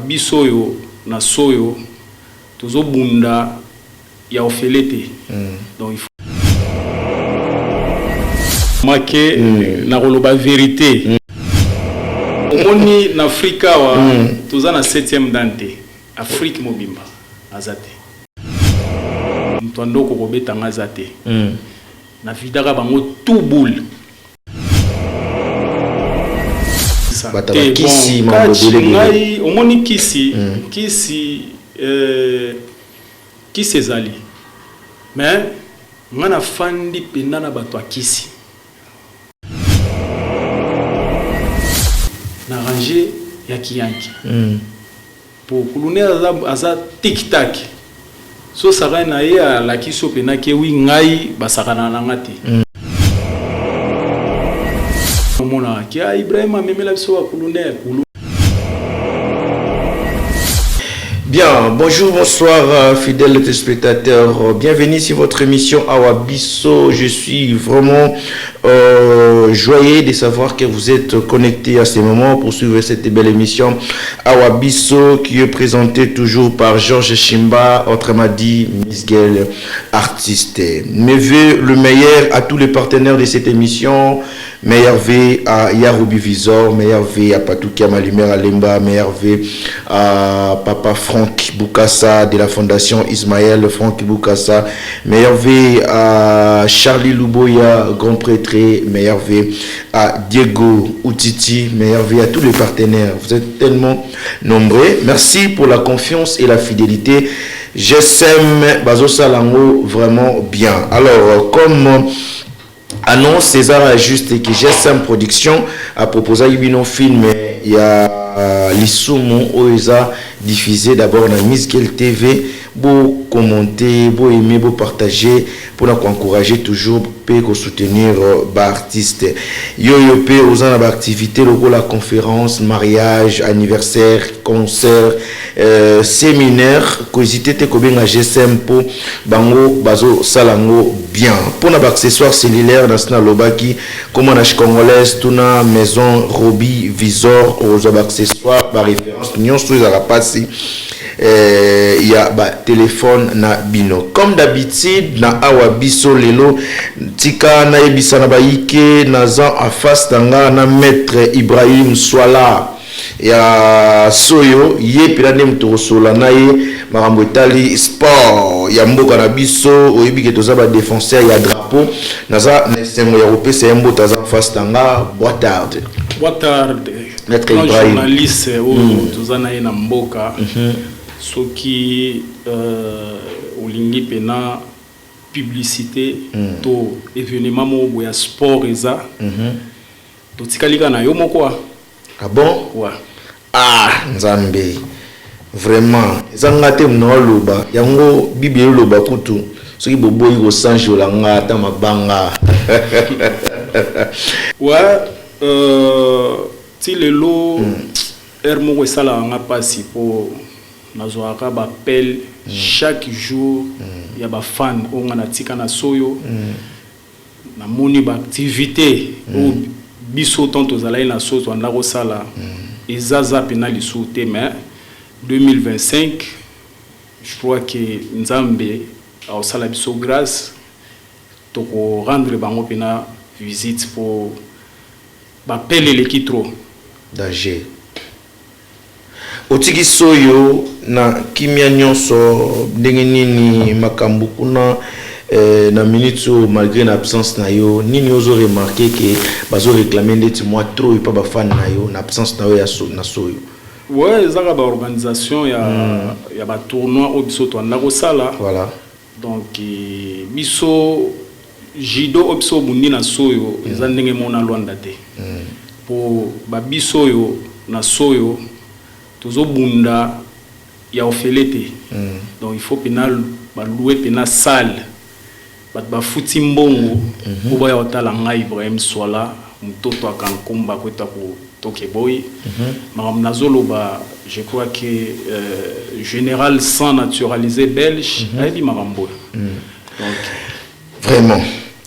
biso yo na soyo tozo bunda ya ofelete donc il faut marquer na koloba vérité omoni na Afrika wa toza na 7e dante Afrique mobimba azate mtwando ko kobeta ngazate na vidaka bango tout boule Kisi ngai omoni kisi kisi ezali mais ngana fandi penda na bato kisi na ranger ya kiyanki pour kulune aza tic tac so sara na ye la kiso pena ke wi ngai basakana na ngati mona ki Ibrahima memela biso wa kulune Bien, bonjour, bonsoir fidèles téléspectateurs, bienvenue sur votre émission Awa Bisso. Je suis vraiment joyeux de savoir que vous êtes connectés à ce moment pour suivre cette belle émission Awa Bisso qui est présentée toujours par Georges Chimba, autrement dit Misgel, artiste. Mes vœux le meilleur à tous les partenaires de cette émission. Meilleur V à Yaroubi Visor, meilleur V à Patoukia Malumer Alemba, meilleur V à Papa Franck Boukassa de la Fondation Ismaël Franck Boukassa, meilleur V à Charlie Louboya, grand prêtre, meilleur V à Diego Outiti, meilleur V à tous les partenaires. Vous êtes tellement nombreux. Merci pour la confiance et la fidélité. GSM Bazo Salango vraiment bien. Alors, comme annonce César juste que GSM Production a proposé un film, il y a l'Issoumo Oeza diffusé d'abord dans Misgel TV, beau commenter, beau aimer, beau partager pour encourager toujours pour soutenir l'artiste. Yo pe aux activités logo la conférence, mariage, anniversaire, concert, séminaire, cosité te kobenga GSM pour bango bazo salango bien. Pour na accessoires cellulaires national lobaki comme na congolaise tuna maison Robi Visor aux accessoires par référence nion sous la passi. Il y a téléphone na bino comme d'habitude na Awa Bisso lelo tika na ebisa na baike na za en face tanga na maître Ibrahim Swala ya soyo ye pirane mtosola na ye makambo etali sport ya mboka na biso oyebi ke toza ba défenseur ya drapeau na za na sengo ya opesa mbo taza face tanga boa tarde maître Ibrahim journaliste toza na ye na mboka soki olingi pena publicité to événement mo ya sport eza to tikalika na yo moko ah bon ouais nzambe vraiment ezanga te mna loba yango bibi loba kutu soki boboyi ko sanjo la ngata mabanga ouais ti lelo moko esala nga pasi po nazoaka bapel chaque jour ya ba fan onga na tika na soyo na moni ba activité o biso tonto zala na soso anda ko sala ezaza penali souté mais 2025 je crois que nzambe au sala biso grâce to ko rendre bango pena visite pour bapel l'équitro danger otiki soyo na kimia nyonso ndenge nini makambo kuna na minute malgré l'absence na yo nini ozo remarquer que bazo réclamer ndeti moi trop et pas ba fan na yo na absence na yo ya na soyo ouais zaka ba organisation ya ba tournoi au biso to ndako sala voilà donc biso jido opso bundi na soyo eza ndenge mona lwanda te pour ba biso yo na soyo tozo bunda ya ofelete donc il faut penal ba louer penal salle ba futi mbongo ko ba ya otala ngai Ibrahim Swala mtoto akankomba kweta ko toke boy maram nazolo ba je crois que général sans naturalisé belge a dit marambo donc vraiment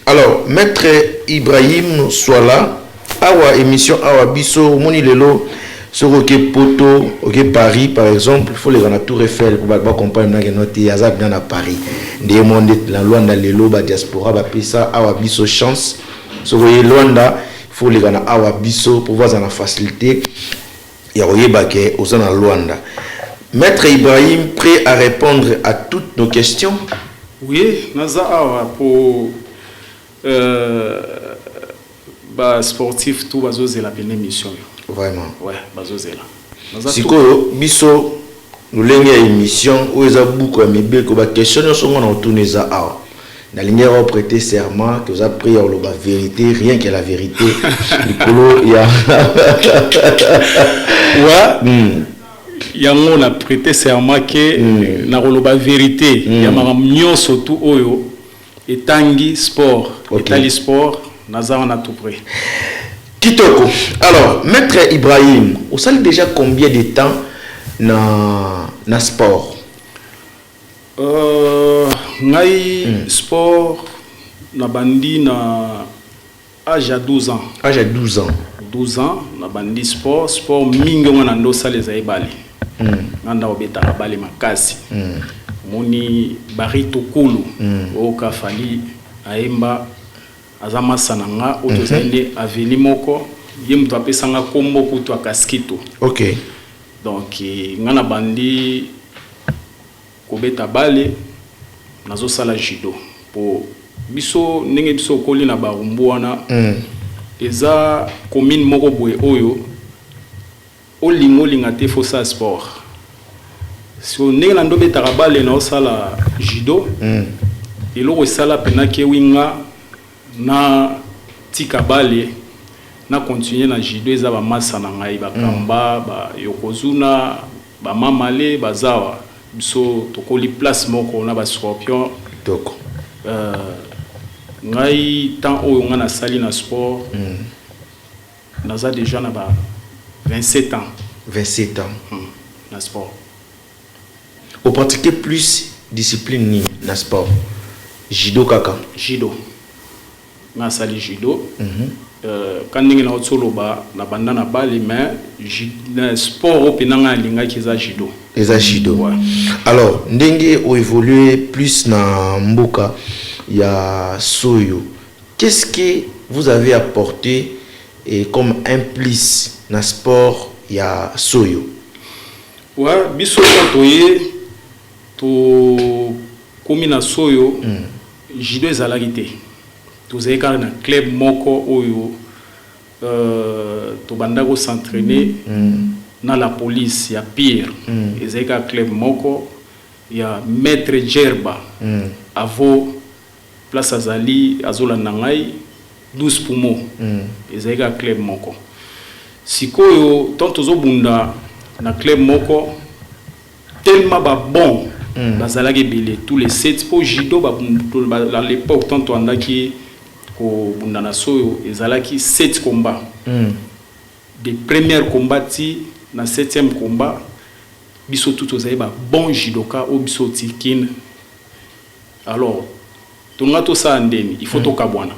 alors maître Ibrahim Swala awa émission Awa Bisso moni lelo sur OK Poto, OK Paris par exemple, il faut les gars na Tour Eiffel pour ba comprendre na noti azab bien à Paris. Des monde la Luanda lelo ba diaspora ba pesa awa biso chance. So voyez Luanda, il faut les gars na awa biso pour voir la facilité. Ya oyeba ke ozana Luanda. Maître Ibrahim, prêt à répondre à toutes nos questions? Oui, naza awa pour sportif tout bazozela pene mission. Vraiment. Ouais, bazozela. Siko biso nous lenga émission où eza beaucoup amebe ko ba question yo songo na otuneza awa. Na linga prêter serment que vous avez pris la vérité, rien que la vérité. Likolo ya ouais. Yango na prêter serment que na la vérité. Ya maram nyonso tout oyo etangi sport, etali sport. On a tout prêt. Kitoko. Alors, Maître Ibrahim, vous savez déjà combien de temps na sport? Sport na bandi na âge à 12 ans. Âge à 12 ans. 12 ans na bandi sport mingi on ando sale za ibali. Nanda obeta bali makasi. Moni barito kulu oka fali aemba azama sananga otozende aveni moko ye mtu apesanga kombo kutu akaskito. OK. Donc ngana bandi kobeta bale nazo sala judo po biso ndenge biso koli na barumbu wana eza commune moko boye oyo olinga te fosa sport. So ndenge na ndobeta bale na osala judo eloko sala penake winga na tika bale na continuer na judo eza ba massa na ngai bakamba ba yokozuna ba mamale bazawa biso tokoli place moko na ba scorpion toko ngai tant oyo nga na sali na sport naza déjà na ba 27 ans 27 ans na sport. Vous pratiquez plus discipline ni na sport? Judo kaka? Judo. Na sali judo. Quand ndenge na otsoloba na banda na bali mais sport opinanga linga kiza judo. Eza judo. Ouais. Alors, ndenge o évoluer plus na mboka ya soyo. Qu'est-ce que vous avez apporté comme un plus na sport ya soyo? Ouais, biso toye to komi na soyo judo ezalaki te. Tozeka na club moko oyo to bandako s'entraîner na la police ya pire. Ezeka club moko ya maître Gerba avo place azali azola nangai 12 poumons. Ezeka club moko. Sikoyo tonto bunda na club moko tellement bon bazalaki belé tous les 7 pour judo à l'époque tant on a qui au bundana soyo ezalaki 7 combats des premiers combats na 7e combat biso tout ozali ba bon judoka o biso tikin. Alors tonga to sa ndeni il faut to kabwana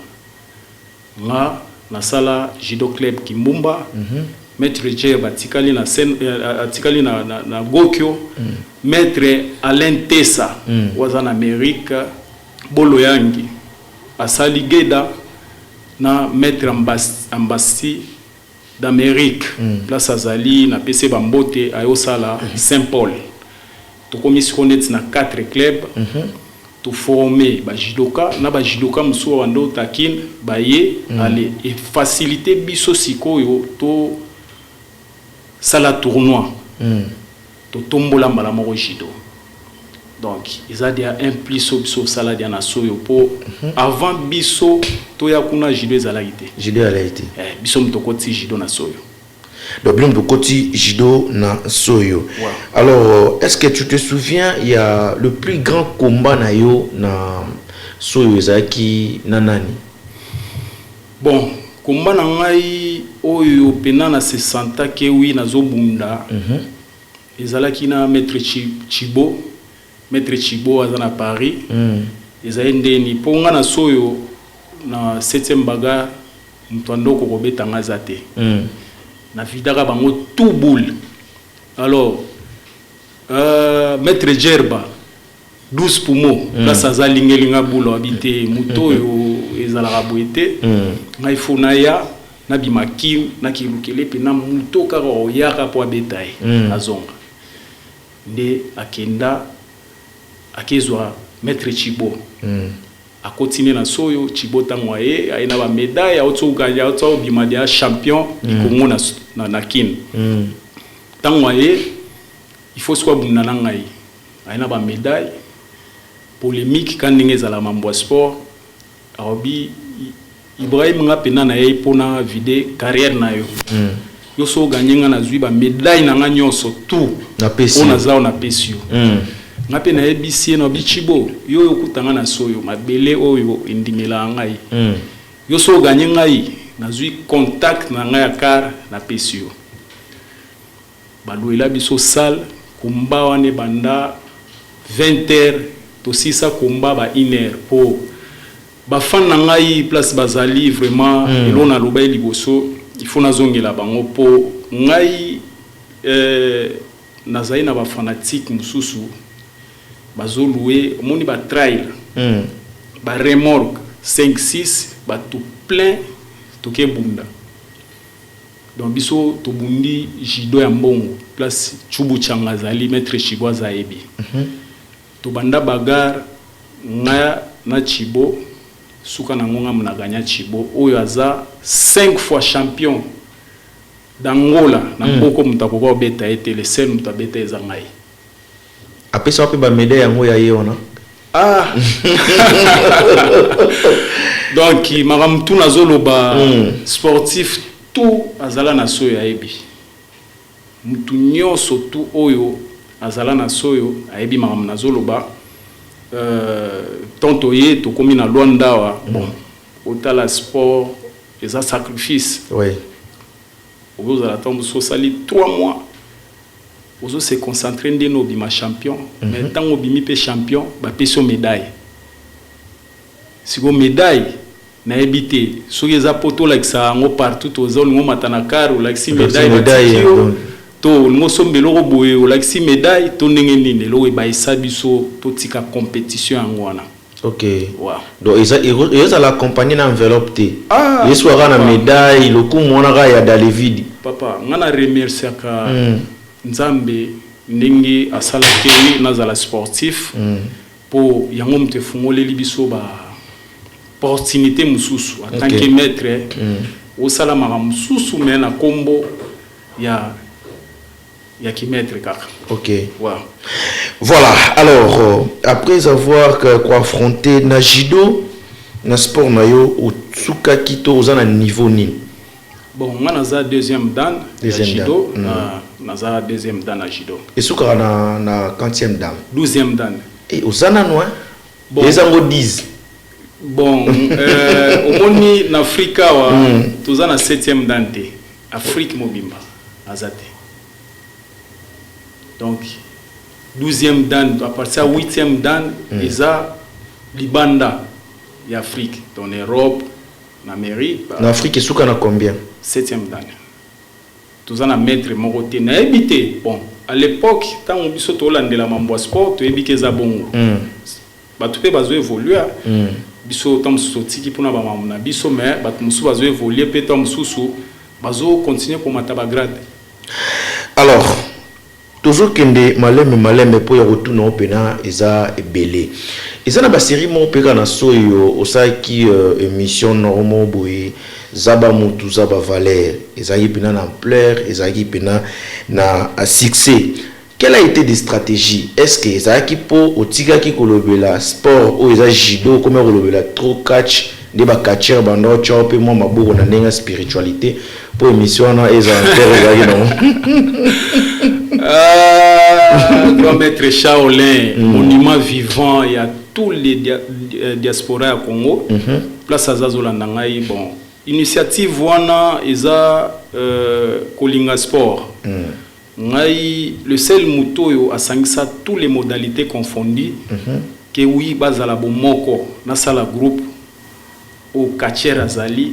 nga na sala judo club Kimbumba maître Djerba tikali na scène tikali na Gokyo maître Alain Tessa was en Amérique bolo yangi asali Geda na maître Ambassi d'Amérique place azali na PC Bambote ayosala Saint-Paul to komisi connaître na 4 clubs to former ba judoka na ba judoka musuwa wando takin baye aller et faciliter biso sikoyo to sala tournoi to tombola mbala moko judo. Donc ils a déjà un plus biso sala dia na soyo po avant biso to ya kuna judo ezalaki judo ezalaki biso mtokoti judo na soyo. Donc l'homme de côté judo na soyo. Ouais. Alors est-ce que tu te souviens il y a le plus grand combat na yo na soyo ezaki nanani? Bon combat na ngai oyo pena na se santa ke wi na zobunda ezalaki na maître Chibo maître Chibo azana Paris ezayende ni ponga na soyo. 7e baga mtu andoko kobeta ngazate na vidaka bango tout boule. Alors maître Djerba 12 poumons place aza lingelinga boule habité muto yo ezala boité ngai fona ya na bimaki na kilukele pe na muto kaka oyaka po abetaye azonga nde akenda akezwa maître Chibo a continué na soyo Chibo tangwaye aina ba médaille autsoukanya autso bimadia champion du Congo na kin tangwaye il faut soit bunda na ngai aina ba médaille polémique quand ndenge la mambo sport aobi Ibrahim nga pena na ye pona vide carrière na yo yo so gagner nga na zui ba médaille na nga nyonso tout na pesi on azao na pesi nga pena ye bisie no bichibo yo yokutanga na soyo mabele oyo indimela ngai yo so gagner ngai na zui contact na nga ya car na pesi yo balouela biso salle kumba wane banda 20h to sisa kumba ba 1h po ba fan na ngai place bazali vraiment elona loba liboso il faut nazongela bango po ngai nazai na ba fanatique mususu bazo louer moni ba trail ba remorque 5-6 ba tout plein to ke bunda donc biso to bundi jido ya mbongo place chubu changa zali maître Chibo zaebi to banda bagar nga na Chibo suka na ngonga mnaganya Chibo oyo aza 5 fois champion d'Angola na mboko mutakoka beta ete le seul mutabeta ezangai apesa pe ba médaille yango ya yona donc maram tout nazoloba sportif tout azala na soyo ayebi mutu nyonso tout oyo azala na soyo ayebi maram nazoloba tonto ye to komi na Luanda wa bon otala sport eza sacrifice oui ozo la tombe so sali 3 mois ozo se concentrer ndeno bima champion mais tango bimi pe champion ba peso médaille siko médaille na ebité soki eza poto like ça ngo partout ozo ngo matana karo like si médaille to ngo sombelo boye like si médaille to ndenge nini lo ba isabiso to tika compétition ngwana. OK. Wow. Donc ils la compagnie na enveloppe té. Les soirs na médaille le coup monaka ya David. Papa ngana remercier ka Nzambe ndenge asalaki nazala sportif pour yango mte fungole libiso ba opportunité mususu en tant que maître au salama mususu mais na kombo ya qui maître kaka. OK. Wow. Voilà, alors après avoir affronté na judo na sport na yo au tsuka kito ozana niveau ni. Bon, moi naza deuxième dan judo naza deuxième dan na judo. Et suka na 40e dan. 12e dan. Et ozana no bon. Les ango 10. Bon, au moni na Afrika wa toza na 7e dan te. Afrique mobimba azate. Donc 12e dan à partir de 8e dan eza libanda ya Afrique en Europe en Amérique en Afrique suka na combien 7e dan tous en maître moko te na habité bon à l'époque tant biso to landela mambo sport to ebike za bongo batu pe bazo évoluer biso tam sotiki pona ba mamuna biso mais batu musu bazo évoluer pe tam susu bazo continuer pour mataba grade. Alors toujours kende maleme po ya retourner opena eza ebele eza na ba série mo peka na soyo osaki émission normal boye zaba mutu zaba valeur eza yipena na ampleur eza yipena na succès. Quelle a été des stratégies? Est-ce que eza ki po otika ki kolobela sport o eza judo comme kolobela trop catch de ba catcher bando chope mo maboko na nenga spiritualité pour émission na eza intérêt non. Grand maître Shaolin, monument vivant, il y a tous les diasporas au Congo. Place à Zazolandangaï, bon. Initiative wana eza Kolinga Sport. Le seul moto a sangisa toutes les modalités confondues. Que oui, bazala bomoko, na sala groupe. au catcher azali,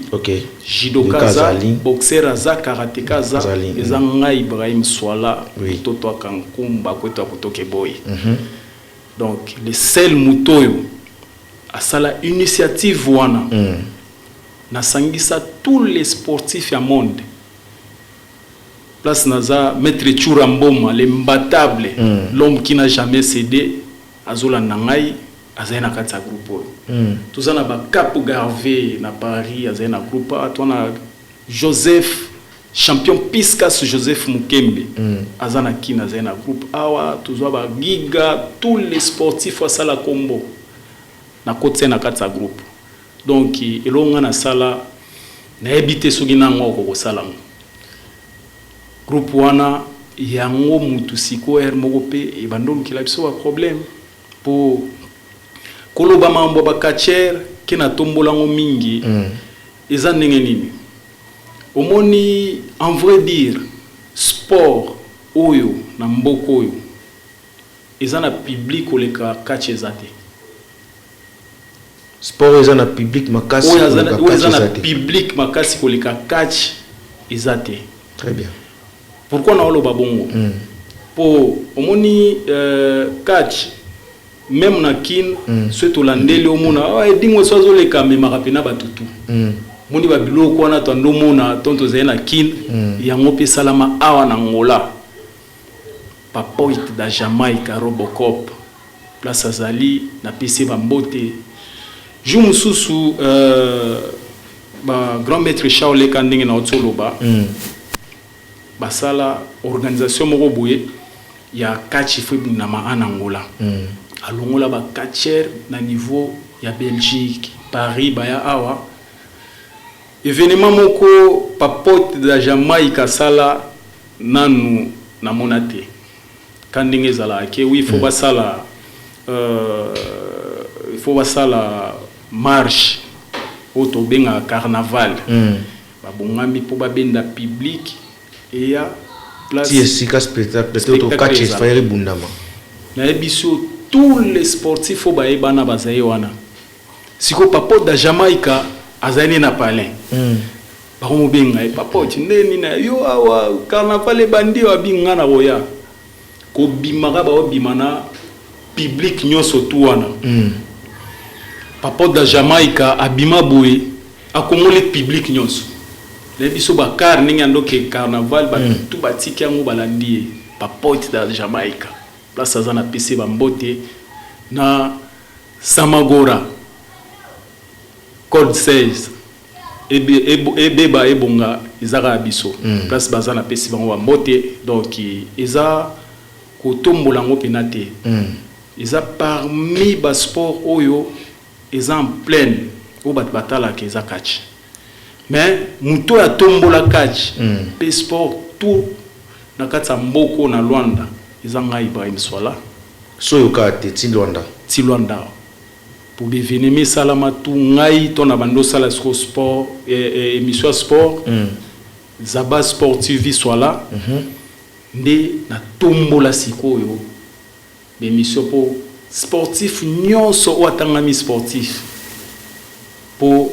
judoka azali, boxer azali, karateka azali, ezanga Ibrahim Swala, toto akankumba kwetu akutoke boy. Donc le seul mutoyo a sala initiative wana na sangisa tous les sportifs ya monde. Place naza maître Churamboma, l'imbattable, l'homme qui n'a jamais cédé, azola nangai azena katsa groupe. Tout ça na ba Cap Garvey na Paris azena groupe, atona Joseph champion Piscas Joseph Mukembe azana kina azena groupe. Awa tuzwa ba giga tous les sportifs wa sala combo na kotse na katsa groupe. Donc elonga na sala na ebité soki na ngoko ko sala groupe wana yango mutu siko moko pe e bandolu kila biso ba problème pour koloba mambo ba catcher kena tombolango mingi eza ndenge nini omoni en vrai dire sport oyo na mboko oyo eza na public oleka catch ezate sport eza na public makasi eza na public makasi koleka catch ezate. Très bien. Pourquoi na oloba bongo po omoni catch même na kin soit olandeli omona edingo sozo le kamema kapena batutu moni ba biloko wana to ndomona tonto zena kin yango pe salama awa na ngola papoit da Jamaïque Robocop place azali na PC bambote jou mususu ba grand maître Shaolé kandenge na otsoloba basala organisation moko boye ya catch fibu na maana Angola alongola ba catcher na niveau ya Belgique Paris baya awa événement moko papote da Jamaïque sala nanu na monate kandenge zala ke oui faut basala marche auto benga carnaval babongami po babenda public et ya place esika spectacle to catch faire bundama na ebiso tous les sportifs fo baebana bazaye wana siko papote da Jamaïque azali na palais bakomo benga papote ndeni na yo awa carnaval bandi abinga na roya ko bimaka ba obimana public nyonso tu wana papote da Jamaïque abima boye akomole public nyonso les biso bakar ninga ndoke carnaval ba tout batiki yango balandi papote da Jamaïque place azana PC bambote na Samagora code 16 ebeba ebonga izaka biso place bazana PC bango bambote donc eza kotombola ngo penate eza parmi ba sport oyo eza en pleine o bat batala ke eza catch. Mais muto ya tombola catch pe sport tout na katsa mboko na Luanda ezanga Ibrahim Swala so yoka te ti Luanda pour devenir salama tout ngai to na bando sala sport émission sport zaba sportive Swala nde na tombola sikoyo émission pour sportif nyonso o atangami sportif pour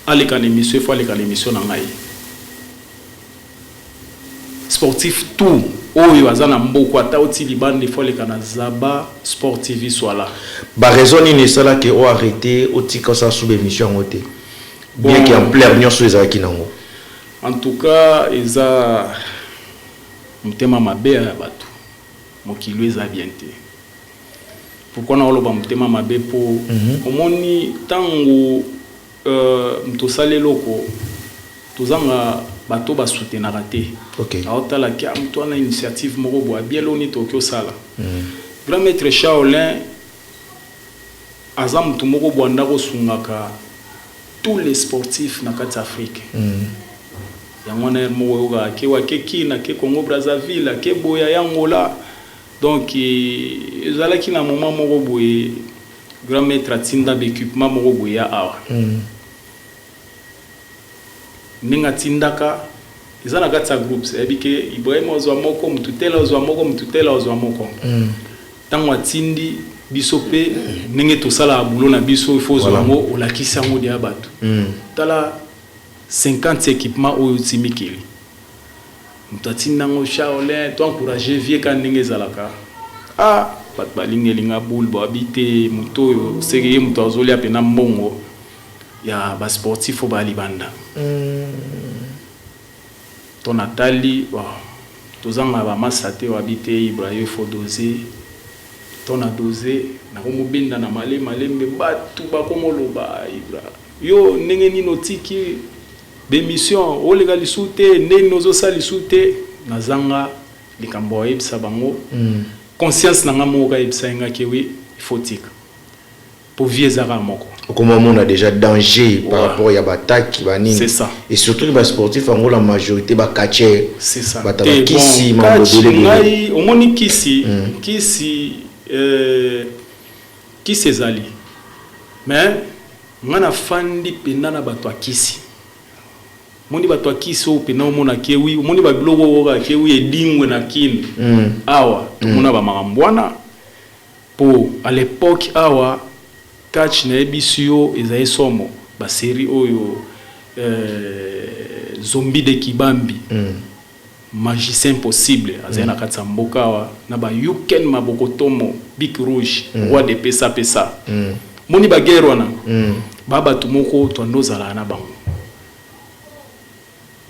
aller quand l'émission faut aller quand l'émission na ngai sportif tout oyo azana mboko ata oti libande faut aller quand zaba sportif Swala ba raison ni sala que o arrêter oti quand ça sous émission ngote bien qu'il en plaire nyonso ezaki nango en tout cas eza mutema mabe ya batu mokilo eza bien te. Pourquoi na oloba mutema mabe po omoni tango mtosale loko tozanga bato ba soutenir te aotala ki amto na initiative moko bo bielo ni tokyo sala grand maître Shaolin azam tumoko bo ndako sungaka tous les sportifs na kati Afrique yango na mo ga ke wa ke kina ke Congo Brazzaville ke boya yangola donc ezalaki na moment moko boye grand maître atinda d'équipement moko boye ya awa ninga tindaka ezana katsa groups ebike Ibrahim ozwa moko mututela ozwa moko mututela ozwa moko tango atindi biso pe ndenge tosala boulot na biso il faut zongo olakisa ngo dia bato tala 50 équipements oyo timikeli mutati nango Shaolin to encourager vie ka ndenge zalaka bat balingelinga boule bo habiter muto yo sege muto azoli apena mbongo ya ba sportif ba libanda to Nathalie tozanga ba masate habiter Ibrahim faut doser ton a dosé na komobenda na malembe batu bakomoloba Ibra yo ndenge nino tiki bemission o legali soute ndenge nozo sali soute nazanga likambo yebisa bango conscience nanga moka yebisa nga kewi il faut tika pour viezara moko comment on a déjà danger par rapport à l'attaque c'est ça et surtout les sportifs en la majorité ba catcher c'est ça kisi ngai omoni kisi kisi ezali mais ngana fandi penda na bato akisi moni bato akisi o pena omona kewi moni ba biloko oka kewi edingwe na kin awa tomona ba makambwana po à l'époque awa catch na ebisio ezai somo ba série oyo zombie de Kibambi magicien impossible azena katsa mboka wa na ba yuken mabokotomo big rouge roi de pesa moni ba guerre wana baba tumoko twandozala na bango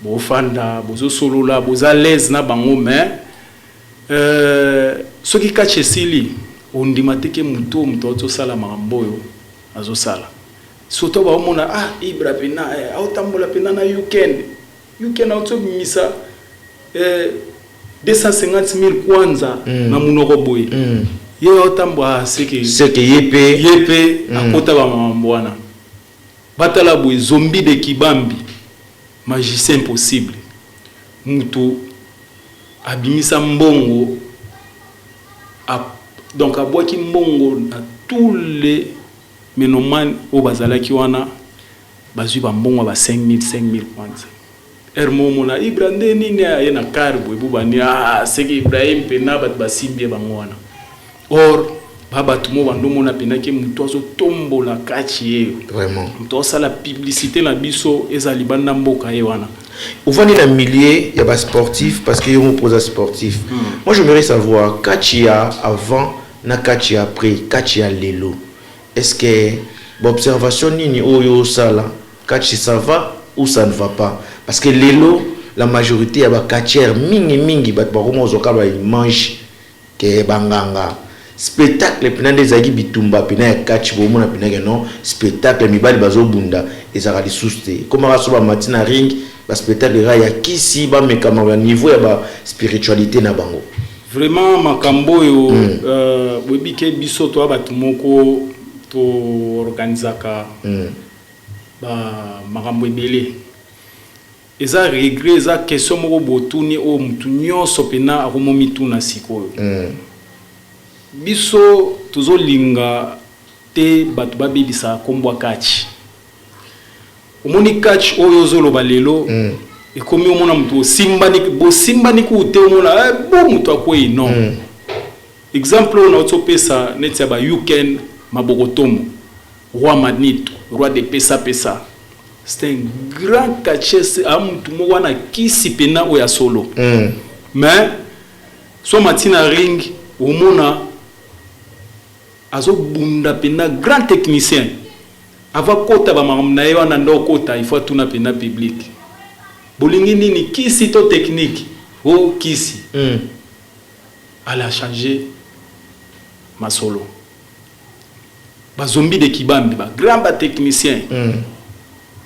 bo fanda bozo solola boza l'aise na bango mais soki kache sili ondimateke muto to sala makamboyo azo sala soto ba omona Ibra pena autambola pena na yuken auto misa 250,000 kwanza na munoko boy ye otambwa seke yepe akota ba mambwana batala boy zombie de Kibambi magicien impossible mutu abimisa mbongo donc abwaki mbongo na tous les menoman au bazalaki wana bazui ba mbongo ba 5,000 kwanza Hermo na Ibra ndeni ne ayena karbo ebubani seki Ibrahim pena bat basimbi bangwana or baba tumo bandomo na pena ke muto azo tombola kachi ye vraiment muto sala publicité na biso ezali banda mboka ye wana uvani na milliers ya ba sportif parce que yo mo pose sportif moi j'aimerais savoir kachia avant na kachia après kachia lelo est-ce que l'observation nini oyo sala kachi ça va ou ça ne va pas parce que lelo la majorité ya ba catcheur mingi bat ba komo zoka ba mange ke banganga spectacle pena des agi bitumba pena ya catch bo mona pena ke non spectacle mibali bazo bunda ezaka li souste comme raso ba matina ring ba spectacle ra ya kisi ba mekama ba niveau ya ba spiritualité na bango vraiment makambo yo webike biso to abatu moko to organizaka ba makambo ebele eza regret eza question moko botuni o mutu nyonso pena akomomi tuna sikoyo biso tozolinga te batu babebisa kombwa kachi omoni kachi oyo zoloba lelo ekomi omona mutu osimbani ku te omona bo mutu akwei non exemple on a otopesa neti ya ba yuken mabokotomo roi Manito roi de pesa c'est un grand catcheur à mutu mo wana kisi pena oya solo mais so matina ring omona azo bunda pena grand technicien ava kota ba mamna yo na ndo kota il faut tuna pena public bolingi nini kisi to technique o kisi elle a changé ma solo ba zombie de Kibambi ba grand ba technicien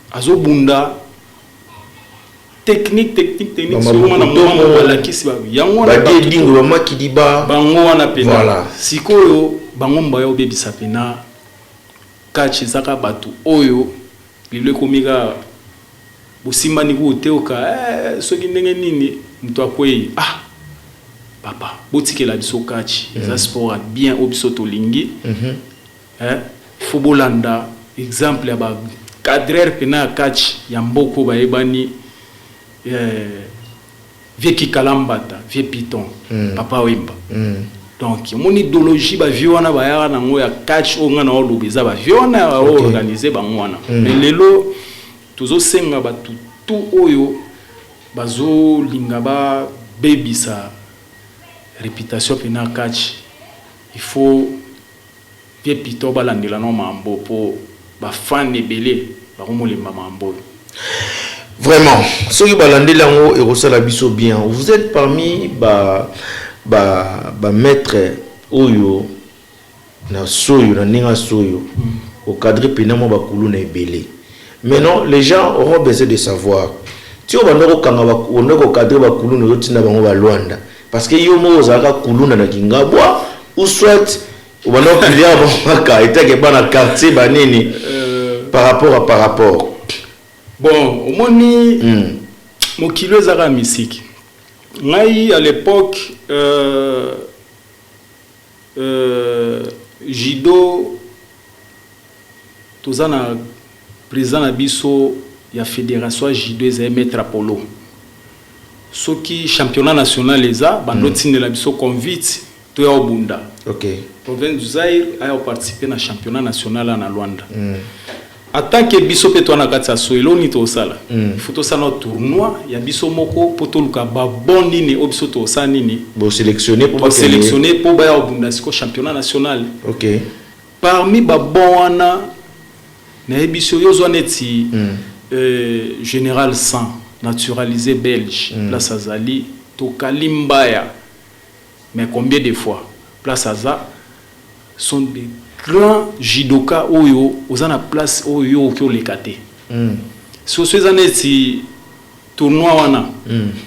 azo bunda technique sur na mama wala kisi ba yango na ba dingo ba makidiba bango wana pena sikoyo bango mbayo bebisa pena kachi zaka batu oyo lile komika busimbani ku teoka soki ndenge nini mtu akwei papa botikela biso kachi za sport bien obiso to lingi footballanda exemple ya ba cadreur pena kachi ya mboko ba ebani vie Kikalambata vie Piton papa Wimba donc mon idéologie ba viona ba ya na ngo ya catch o ngana o lobeza ba viona ba organiser ba ngwana mais lelo tuzo senga ba tout oyo bazo linga ba baby sa réputation pena catch il faut bien pito balandela no mambo po ba fan ebele ba komolemba mambo. Vraiment, ceux qui balandent l'ango et ressent biso bien. Vous êtes parmi ba maître oyo na soyo na ninga soyo au cadre pénamo ba kuluna ebele. Maintenant, les gens auront besoin de savoir. Si on va nous cadre ba kuluna yotina bango ba Luanda parce que yo mo zaka kuluna na Kingabwa ou soit on va nous prier ba ka eta ke bana quartier banini par rapport. Bon, au moni, mon kilo zara musique. Ngai à l'époque, Jido, tozana président abiso ya fédération Jido ezay maître Apollo. Ce qui championnat national les a, bandotine la biso convite to ya obunda. OK. Province du Zaïre a participé na championnat national na Luanda. En tant que biso peto na katsa soelo ni to sala il faut to sala tournoi ya biso moko poto luka ba bon nini obiso to sa nini bo sélectionner pour ba obunda siko championnat national. OK. Parmi ba bon wana na biso yozo neti général 100 naturalisé belge place azali to Kalimbaya mais combien de fois place aza sont des grand judoka oyo ozana place oyo ki olekate so so ezana eti tournoi wana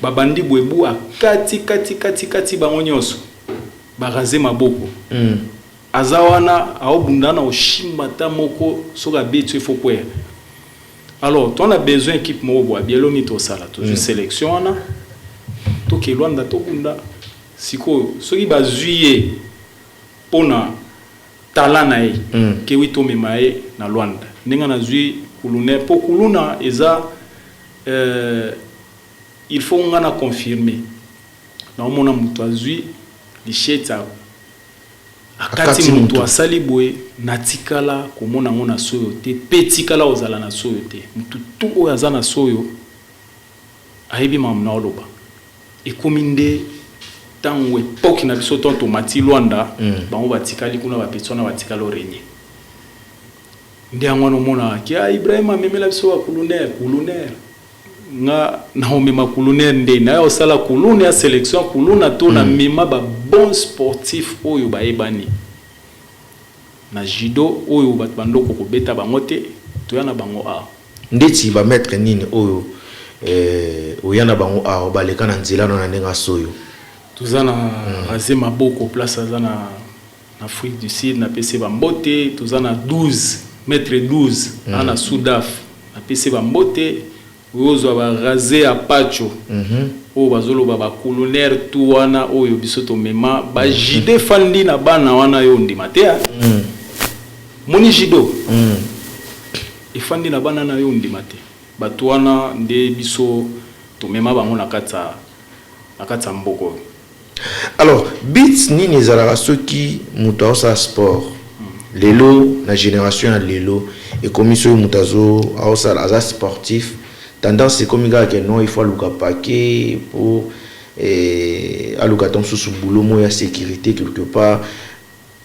babandi bwebu akati bango nyonso baraze maboko aza wana aobunda na oshimba ta moko soka betu ifo kwea. Alors on a besoin équipe moko boa bielo ni to sala to sélection wana to ke Luanda to bunda siko soki bazuye pona talent na ke wito memae na Luanda ninga na zui kuluna po kuluna eza il faut ngana confirmer na mona mutu azui licheta akati mutu asali boye natikala komona ngona soyo te petikala ozala na soyo te mutu tu oyo aza na soyo ayebi mamna oloba ekominde tango époque na biso tonto mati Luanda bango batikali kuna ba petona batikala orenye ndi angwana mona ki Ibrahim amemela biso wa kuluner nga na omema kuluner nde na yo sala kulune ya sélection kuluna to na mema ba bon sportif oyo ba ebani na judo oyo bat bandoko ko beta bango te to yana bango a ndeti ba mettre nini oyo oyana bango a baleka na nzela na ndenga soyo tuzana raze maboko place azana na Afrique du Sud na PC bambote tuzana 12 mètre 12 na Soudaf na PC bambote ozo ba raze apacho o bazolo ba colonel tu wana oyo bisoto mema ba jide fandi na bana wana yo ndima te moni jido ifandi na bana na yo ndima te batu wana nde biso to mema bango na kata mboko. Alors, bits nini zara ceux qui muta sa sport. Lelo na génération na lelo et commission mutazo a sa sportif. Tendance c'est comme gars que non il faut luka paquet pour aluka tom sous boulot mo ya sécurité quelque part.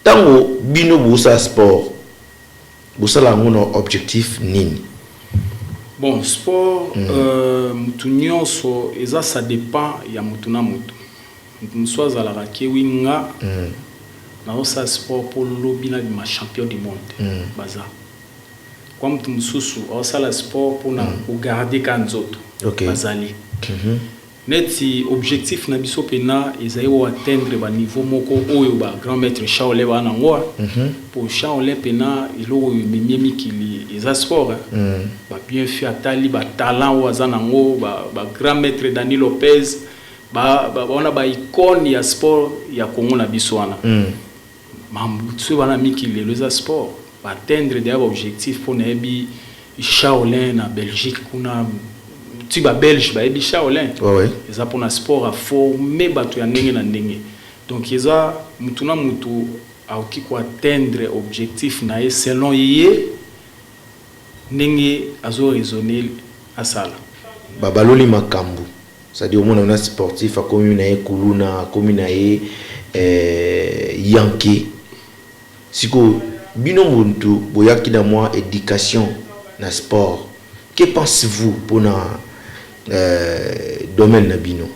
Tango bino bosa sport. Bosa la ngono objectif nini. Bon, sport mutu nyonso eza ça dépend ya mutu na mutu. Mswaza la rakewi nga na osa sport pour lobby na ma champion du monde baza kwa mtu msusu osa la sport pour na garder kanzoto bazali neti objectif na biso pena ezayo atteindre ba niveau moko oyo ba grand maître Shaolin ba na ngoa pour Shaolin pena ilo mimi kili eza sport ba bien fait atali ba talent ou azana ngo ba grand maître Dani Lopez on a ba icône ya sport ya Congo na biso wana mambutu bana mikile les sport ba atteindre des objectifs pour na bi Shaolin na Belgique kuna tu ba belge ba bi Shaolin ouais eza pour na sport à former batu ya ndenge na ndenge donc eza mutu na mutu aoki ko atteindre objectif na ye selon ye ndenge azo raisonner asala babaloli makambu c'est-à-dire au monde sportif a comme na ye kuluna comme na ye yanke siko bino muntu boyaki na moi éducation na sport que pensez-vous pour na domaine na bino?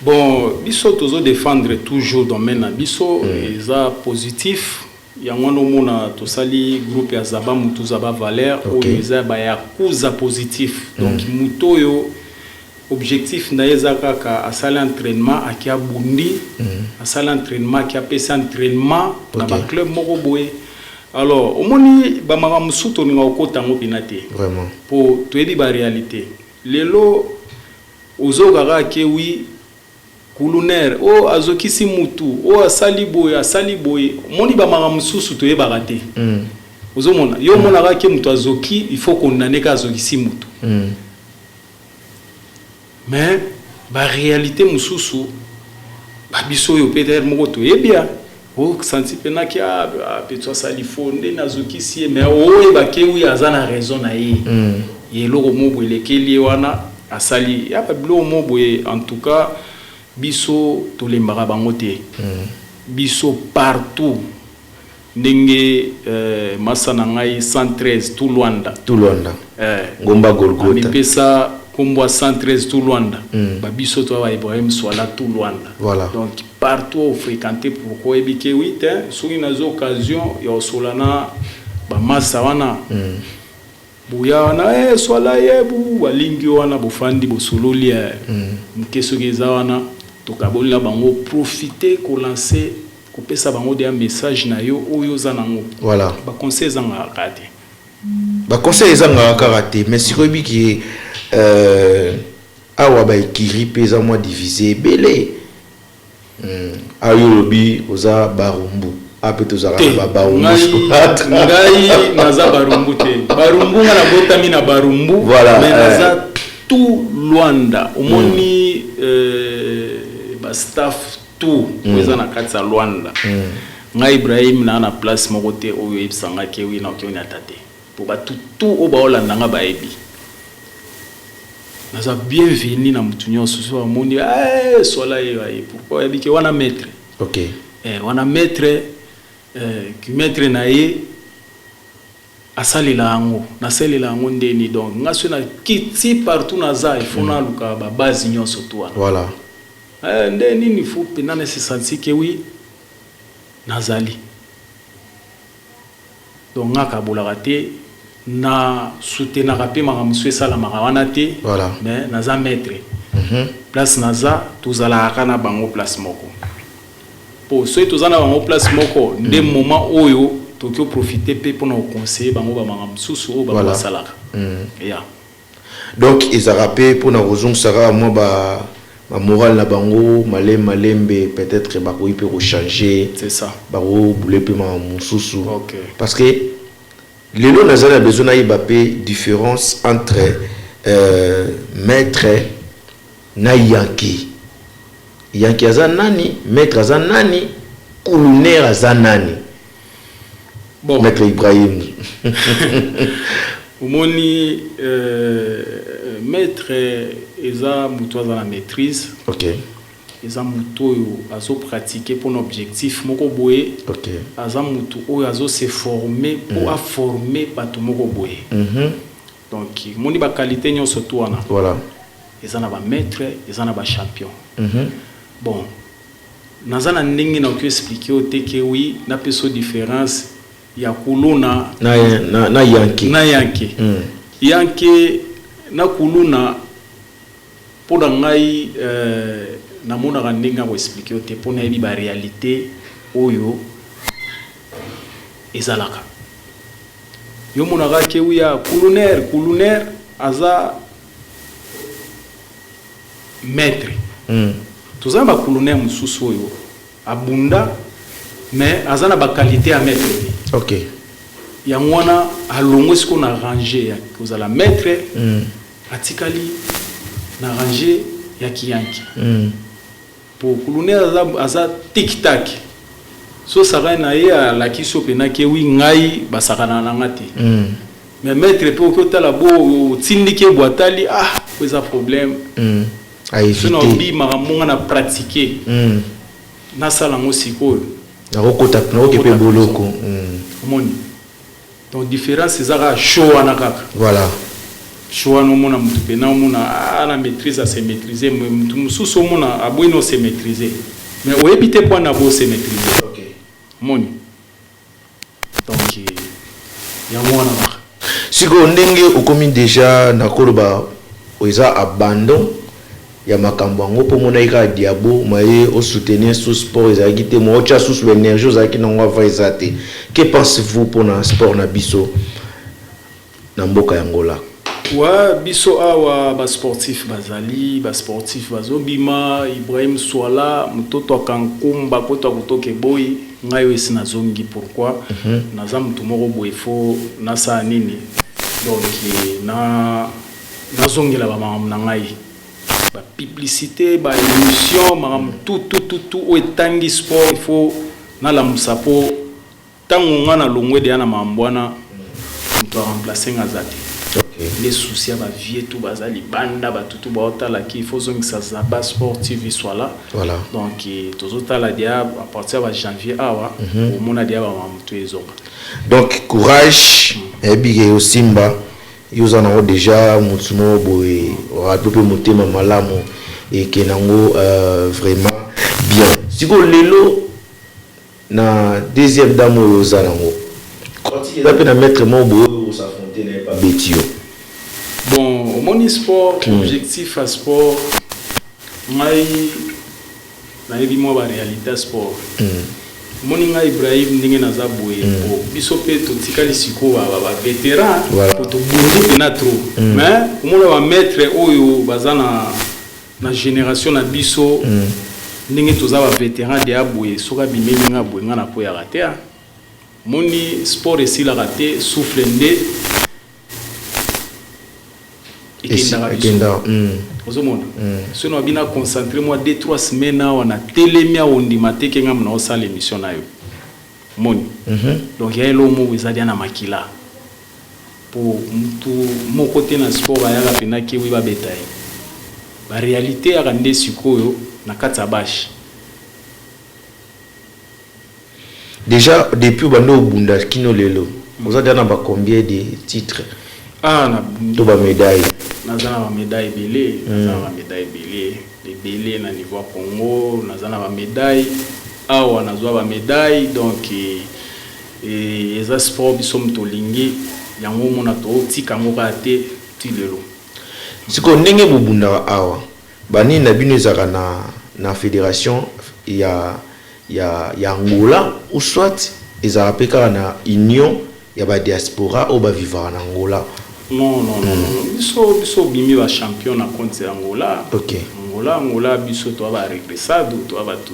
Bon, biso tozo défendre toujours domaine na biso eza positif yango no mona tosali groupe ya Zaba mutu Zaba Valeur oyo eza ba ya kuza positif donc muto yo objectif na eza kaka asali entraînement akia bundi asali entraînement akia pesa entraînement na ba club moko boye. Alors omoni ba mama musuto ninga okota ngo pinate vraiment pour toyebi ba réalité lelo ozogara ke wi kuluner o azokisi mutu o asali boye moni ba mama mususu toyeba te ozomona yo mona ka ke mutu azoki il faut qu'on nane ka azokisi mutu mais ba réalité mususu ba biso yo peut-être moko toyebia o senti pena ki petso sali fonde nazokisi mais o ba ke wi azana raison na ye yeloko mobo elekeli wana asali ya babilo mobo en tout cas biso tolembaka bango te biso partout ndenge masana ngai 113 tout Luanda ngomba Golgotha mipesa kombo 113 tout Luanda ba biso to ba Ibrahim Swala tout Luanda voilà. Donc partout au fréquenter pourquoi ebike 8 sur une occasion ya solana ba masa wana buya wana Swala yebu walingi wana bofandi bosololi mkeso geza wana tokaboli la bango profiter ko lancer ko pesa bango des message na yo oyo zanango voilà ba conseil zanga kate ba conseil zanga karaté mais si rebi ki awa ba ikiri pesa moi divisé belé ayo lobi oza barumbu apeto za barumbu ngai naza barumbu te barumbu ngana botami na barumbu voilà mais naza tout Luanda omoni ba staff tout oza na katsa Luanda ngai Ibrahim na place moko te oyo ebsanga ke wi na okiona tate po ba tout o ba olanda nga ba ebi naza bienvenue na mutu nyonso so amoni Swala ye pourquoi ebike wana maître OK wana maître ki maître na ye asalela yango nasalela yango ndeni donc ngaso na kiti partout naza il faut na luka ba base nyonso to wana voilà ndeni ni faut pena ne se sentir que oui nazali donc ngaka bolaka te na soutenaka pe makamso esala wana te voilà mais naza maître place naza tozalaka na bango place moko po so tozana bango place moko nde moment oyo tokyo profiter pe pour nous conseiller bango ba makamsusu o ba salaka ya donc ezarape pour na rozong sara moi ba moral na bango malembe peut-être ba ko peut changer c'est ça ba ko boule pe makamsusu OK parce que lelo nazala besoin na ibapé différence entre maître na yanki azanani maître azanani kuluner azanani bon maître Ibrahim omoni maître eza mutu aza na maîtrise OK eza mutu oyo azo pratiquer pour un objectif moko boye OK aza mutu oyo azo se former pour former bato moko boye donc moni ba qualité nyonso to wana voilà eza na ba maître eza na ba champion bon nazana ndenge na ko expliquer o te ke oui na peso différence ya kuluna na yanki yanki na kuluna pour ngai na mona ka ndenge ko expliquer o te pour na yebi ba réalité oyo ezalaka yo mona ka ke oui ya kuluner aza maître tozana ba kuluner mususu oyo abunda mais azana ba qualité à maître OK ya ngwana alongo siko na ranger ya kozala maître atikali na ranger ya kiyanki pour kuluner aza tic tac so saka na ye alaki so pena ke wi ngai basakana na ngati mais maître pe ko tala bo tindike boatali eza problème a éviter sinon bi maramonga na pratiquer na sala ngo sikoyo na kokota na okepe boloko moni donc différence ezaka show anakaka voilà show no mona mutu pe na mona na maîtrise à se maîtriser mutu mususu mona abwino se maîtriser mais oebite point na bo se maîtriser OK moni donc ya mwana ba siko ndenge okomi déjà na koloba oza abandon ya makambo yango po mona ika diabo maye au soutenir sous sport ezaki te mo cha sous l'énergie ozaki na ngwa va ezate que pensez-vous pour na sport na biso na mboka ya Angola wa biso awa ba sportif bazali ba sportif bazobima Ibrahim Swala mtoto akankumba poto kutoke boy ngayo esina zongi pourquoi naza mtu moko boyefo na sa nini donc na zongela ba mam na ngai ba publicité ba émission mam tout o etangi sport il faut na la musapo tango ngana longwe de na mambwana mto remplacer ngazati les soucis ba vie tout bazali banda ba tout ba otala ki faut zongisa za ba sportif soit voilà donc tozotala dia à partir de janvier awa au mona dia ba mamtu ezonga donc courage et bige osimba yuza na déjà mutumo boy radope motema malamu et kenango vraiment bien siko lelo na deuxième dame yuza nango quand il a peine à mettre mon boy au s'affronter n'est pas bétio bon au moni sport objectif à sport mai na yebi mo ba réalité sport moni nga Ibrahim ndenge naza boye biso pe to tikali siko ba vétéran to to bondi pena trop mais omona ba maître oyo bazana na génération na biso ndenge toza ba vétéran de aboye soka bimeli nga boye nga na ko ya raté moni sport esila raté souffle ndé ikenda ozomona sono abina concentrer moi 2-3 semaines on a télémia on dit maté kenga mna osa l'émission na yo moni donc ya elo mo ezali na makila pour mtu mon côté na sport ba ya pena ki wi ba betaye ba réalité ya rande sikoyo na kata bash déjà depuis bando bunda kino lelo oza dana ba combien de titres na to ba médaille nazana ba médaille belé nazana ba médaille belé na niveau Congo nazana ba médaille awa nazwa ba médaille donc eza sport biso mtolingi yango mona to tika ngo ka te tilelo siko ndenge bobunda awa bani na bino ezaka na fédération ya Angola ou soit ezaka peka na union ya ba diaspora o ba vivre en Angola. Non. Biso bimi ba champion na compte Angola. OK. Angola biso to ba regressado to ba to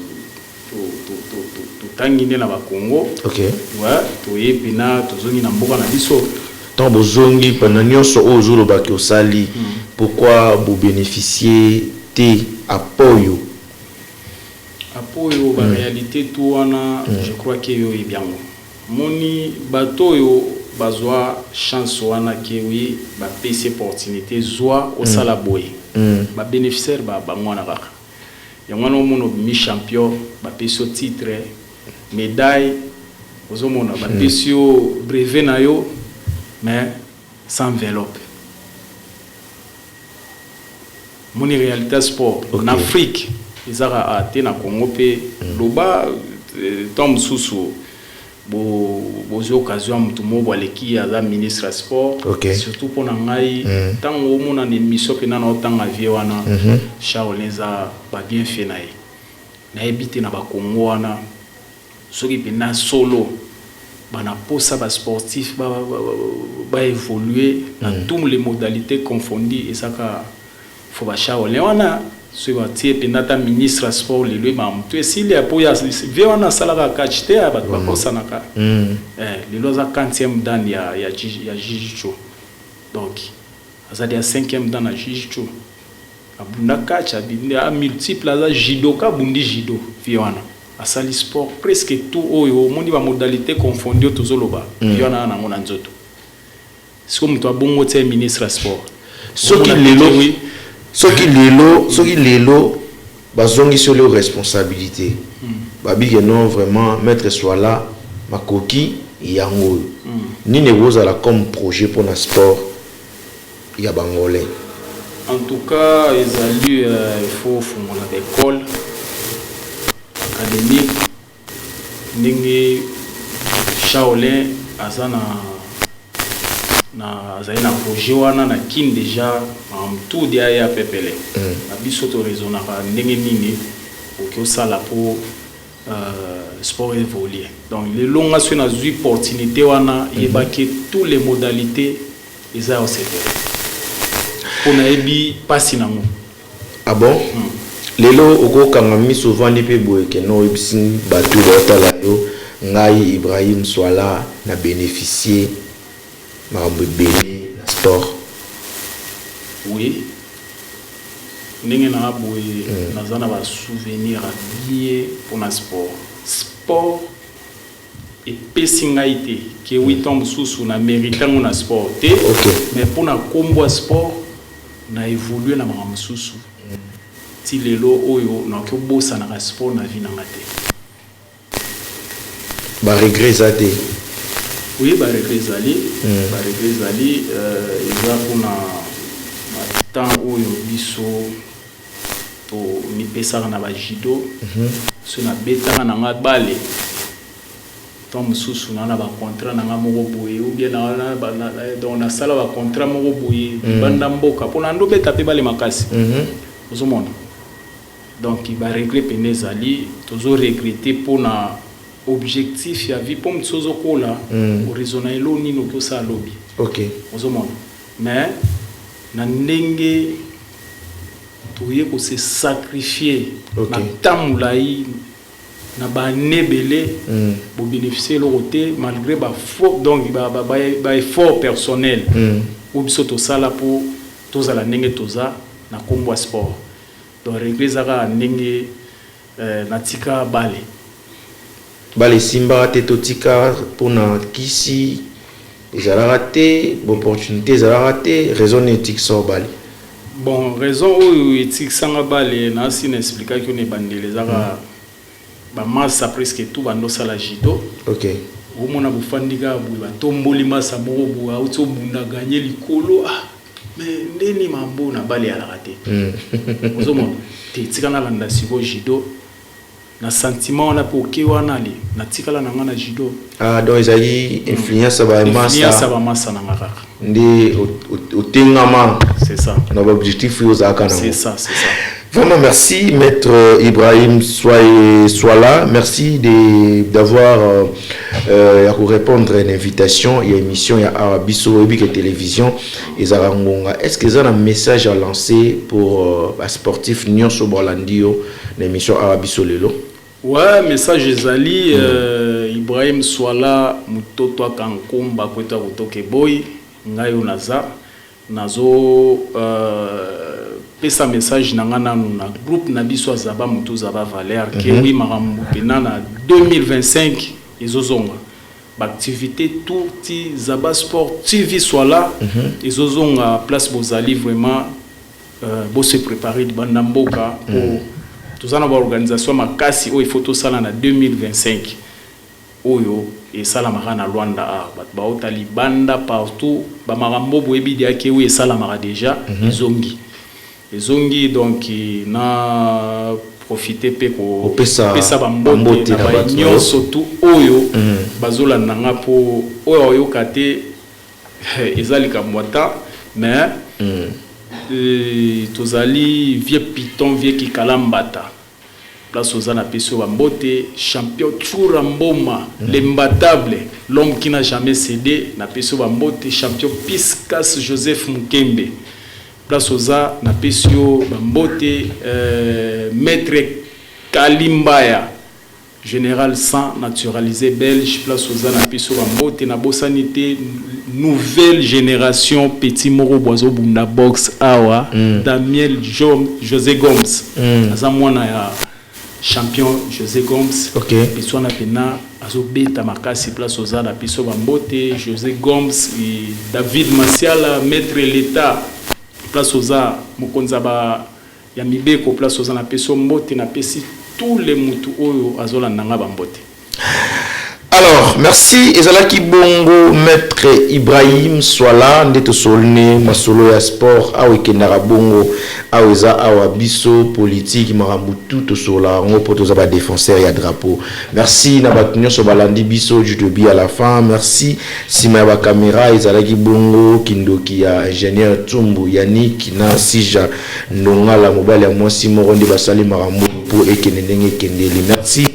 tangine na ba Congo. OK. Ouais, to yepina to zongi na mboka na biso. Tant bozongi pendant nyonso ozolo ba ki osali pourquoi vous bénéficiez te apoyo ba réalité tout wana je crois que yo ebiango. Moni bato yo bazwa chance wana ke oui ba PC opportunité zwa au sala boy ba bénéficiaire ba mwana kaka ya mwana mono mi champion ba PC titre médaille ozo mona ba PC brevet na yo mais sans enveloppe moni réalité sport en Afrique izara ate na Congo pe loba tom susu bozi occasion mutu mo baleki aza ministre sport surtout pour ngai tango mona ne mission pe na otanga vie wana Charles Neza ba bien fait na ebité na ba Congo wana soki pe na solo bana posa ba sportif ba évoluer dans toutes les modalités confondues et ça ka faut ba Charles wana so ba tie pe nata ministre sport le ba mtu esili apo ya vie wana salaka catch te ba posa naka le loza 40e dan ya jijicho donc azadi ya 5e dan na jijicho abunda catch abinde a multiple za jidoka bundi jido vie wana à sali sport presque tout oyo monde ba modalité confondue tozoloba yo na na ngona nzoto siko mtu abongo te ministre sport soki lelo bazongi sur les responsabilités babi que non vraiment maître soit là makoki yango ni ne bozala comme projet pour le sport ya bangolais. En tout cas, il faut fonder une école académique. Ningi Shaolin azana na projet wana na kin déjà en tout dia ya pepele. Na biso to raisonna ndenge nini au sala pour sport évoluer. Donc les longues sur na opportunité wana yebaki toutes les modalités eza au secteur. On a ébi passi nango. Ah bon? Lelo oko kangami souvent ni pe boye ke no ebisi batu botala yo ngai Ibrahim Swala na bénéficier mambo belé na sport. Oui. Ndenge na boye nazana ba souvenir lié pour na sport. Sport et pesingaité que 8 ans sous na méritant na sport. Mais pour na combo sport na évolué na makambo susu ti lelo oyo na ko bossa na sport na vie na ngate ba regret zate oui ba regret zali eza kuna temps oyo biso to ni pesa na ba judo so na beta na nga bale tom susu na ba contrat na nga moko boye ou bien na donc na sala ba contrat moko boye banda mboka pona ndo beta pe bale makasi ozomona donc il va regretter penezali tozo regretter pona objectif ya vie pom tsozo kola o raisonner elo ni no ko sa lobby ozomona mais na ndenge toye ko se sacrifier na tamulai na ba nebele pour bénéficier le côté malgré ba fort donc ba effort personnel ou biso to sala pour toza la ndenge toza na kombo sport donc régler zaka ndenge na tika bale simba te totika pour na kisi ezala raté opportunité ezala raté raison éthique so bale bon raison ou éthique sanga bale na si na expliquer que ne bandele zaka ba massa presque tout bando sala judo au mona bufandika bu ba tomboli massa moko bu auto bunda gagner likolo mais ndeni mambo na bale ya raté ozomona te tikana landa siko judo na sentiment na poke wana li na tikala na ngana judo donc ezali influence ba massa na ngaka ndi otengama c'est ça na objectif yo zaka na c'est ça Vraiment, merci, Maître Ibrahim Swala. Merci d'avoir répondre à une invitation. Il y a une émission, il y a Arabiso et Télévision. Est-ce que vous avez un message à lancer pour les sportifs Nyon Sobolandio, l'émission Arabiso Lelo? Ouais, message Zali, Ibrahim Swala, Mutoto Kankumba, Kweta Kutoke Boy, Ngayo Nazo. Pesa message nangana na groupe na biso zaba mutu zaba Valère que oui marambo pena na 2025 ezozonga ba activité tout ti zaba sport TV soit là ezozonga place bozali vraiment bo se préparer de bandamboka pour tout ça na ba organisation makasi o photo sala na 2025 oyo et sala marana Luanda ba otali banda partout ba marambo boyebi dia ke oui sala mara déjà zongi donc na profiter pe ko pesa bambote na ba nyonso tout oyo bazola nanga po oyo kate ezali ka mwata mais tozali vieux piton vieux ki kalambata place ozana peso bambote champion Chura Mboma l'imbattable l'homme qui n'a jamais cédé na peso bambote champion Piscas Joseph Mukembe place oza na pesio bambote maître Kalimbaya général sans naturalisé belge place oza na pesio bambote na bosanité nouvelle génération petit moro boiseau bunda box awa Daniel José Gomes aza mwana champion José Gomes. Ok. Et soit na pena azobeta makasi place aux arts biso bambote José Gomes et David Masiala maître l'État place aux arts mokonza ba ya mibeko place aux arts na peso mbote na pesi tous les mutu oyo azola nanga bambote. Alors, merci. Ezalaki bongo maître Ibrahim Swala ndeto solne masolo ya sport awe kenara bongo aweza awa biso politique marambu tout sola ngo poto za ba défenseur ya drapeau. Merci na batunyo so balandi biso judobi à la fin. Merci sima ba caméra ezalaki bongo kindoki ya ingénieur Tumbu Yannick na Sija Ndongala mobile ya mwasi moronde basali marambu pour ekenendenge kendeli. Merci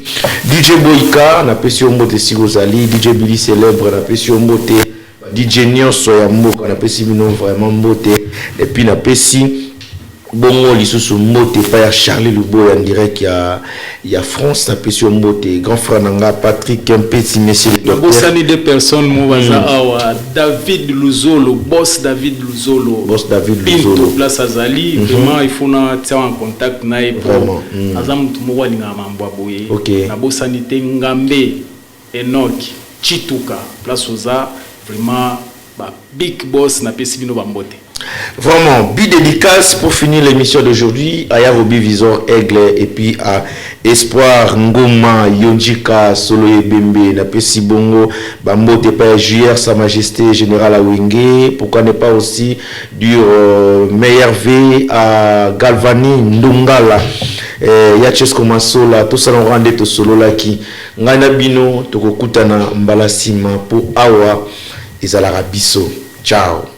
DJ Boyka na pesi ombote Sigozali, DJ Billy célèbre na pesi ombote, DJ Nyonso ya mboka na pesi bino vraiment mbote, et puis na pesi bongo lisusu mbote pa ya Charlie Lubo en direct ya France na pesi ombote, grand frère nanga Patrick Mpeti monsieur le docteur. Bosani deux personnes movaza awa David Luzolo, boss David Luzolo. Boss David Luzolo. Luzolo. Place Azali, vraiment il faut na tia en contact na e vraiment. Azam tumowa ninga mambo aboye. OK. Na bosani te Ngambe Enoch Chituka place Oza vraiment ba big boss na pesi bino bambote. Vraiment, bi dédicace pour finir l'émission d'aujourd'hui à Yarobi Visor Aigle et puis à Espoir Ngoma Yonjika Solo Ebembe na Pesi Bongo Bambote pa JR Sa Majesté Général Awenge, pourquoi ne pas aussi du meilleur V à Galvani Ndongala Yachesko Masola tout ça on rendait to solo laki ngana bino tokokutana mbala sima pour awa ezala biso. Ciao.